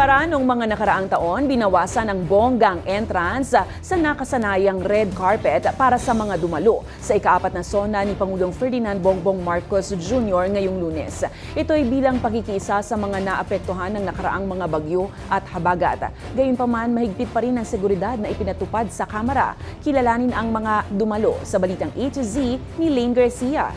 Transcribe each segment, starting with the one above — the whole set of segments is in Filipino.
Kumpara nung mga nakaraang taon, binawasan ang bonggang entrance sa nakasanayang red carpet para sa mga dumalo sa ika-4 na sona ni Pangulong Ferdinand Bongbong Marcos Jr. ngayong Lunes. Ito ay bilang pagkikisa sa mga naapektuhan ng nakaraang mga bagyo at habagat. Gayunpaman, mahigpit pa rin ang seguridad na ipinatupad sa Kamara. Kilalanin ang mga dumalo sa balitang A to Z ni Lane Garcia.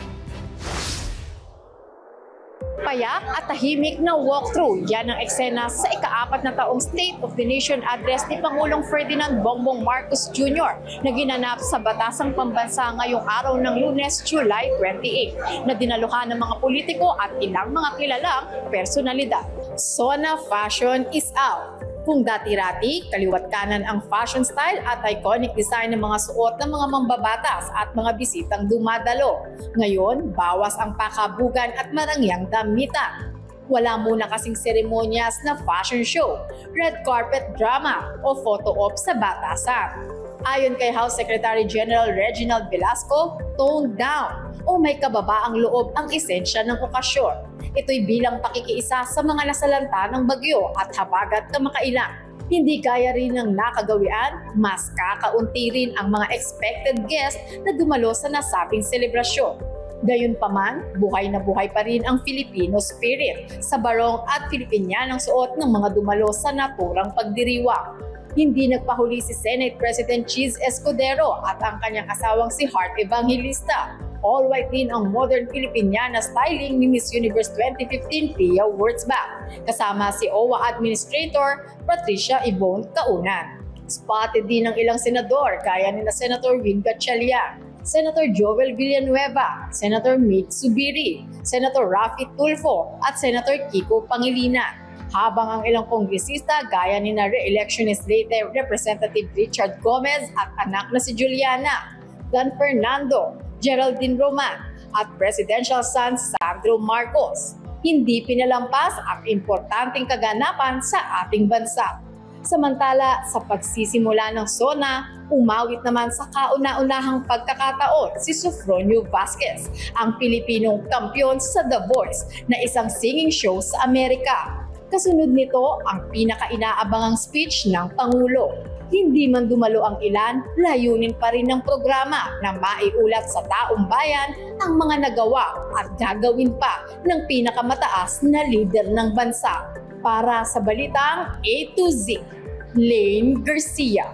Payak at tahimik na walkthrough, yan ang eksena sa ika-4 na taong State of the Nation address ni Pangulong Ferdinand Bongbong Marcos Jr. na ginanap sa Batasang Pambansa ngayong araw ng Lunes, July 28, na dinaluhan ng mga politiko at ilang mga kilalang personalidad. Sona fashion is out. Kung dati-rati, kaliwat kanan ang fashion style at iconic design ng mga suot ng mga mambabatas at mga bisitang dumadalo. Ngayon, bawas ang pakabugan at marangyang damitan. Wala muna kasing seremonyas na fashion show, red carpet drama o photo op sa batasan. Ayon kay House Secretary General Reginald Velasco, toned down o may kababaang loob ang esensya ng okasyon. Ito'y bilang pakikiisa sa mga nasalanta ng bagyo at habagat kamakailan. Hindi gaya rin ng nakagawian, mas kakaunti rin ang mga expected guests na dumalo sa nasabing selebrasyon. Gayunpaman, buhay na buhay pa rin ang Filipino spirit sa barong at Filipinyanang suot ng mga dumalo sa naturang pagdiriwang. Hindi nagpahuli si Senate President Cheese Escudero at ang kanyang asawang si Heart Evangelista. All white din ang modern Filipiniana styling ni Miss Universe 2015 Pia Wurtzbach, kasama si OWA Administrator Patricia Yvonne Kaunan. Spotted din ng ilang senador gaya ni Senator Win Gatchalian, Senator Joel Villanueva, Senator Mig Zubiri, Senator Rafi Tulfo at Senator Kiko Pangilinan. Habang ang ilang kongresista gaya ni na re-electionist later Representative Richard Gomez at anak na si Juliana, Dan Fernando, Geraldine Roman at presidential son Sandro Marcos. Hindi pinalampas ang importanteng kaganapan sa ating bansa. Samantala, sa pagsisimula ng SONA, umawit naman sa kauna-unahang pagkakataon si Sofronio Vasquez, ang Pilipinong kampiyon sa The Voice na isang singing show sa Amerika. Kasunod nito ang pinaka-inaabangang speech ng Pangulo. Hindi man dumalo ang ilan, layunin pa rin ng programa na maiulat sa taong bayan ang mga nagawa at gagawin pa ng pinakamataas na leader ng bansa. Para sa balitang A to Z, Lane Garcia.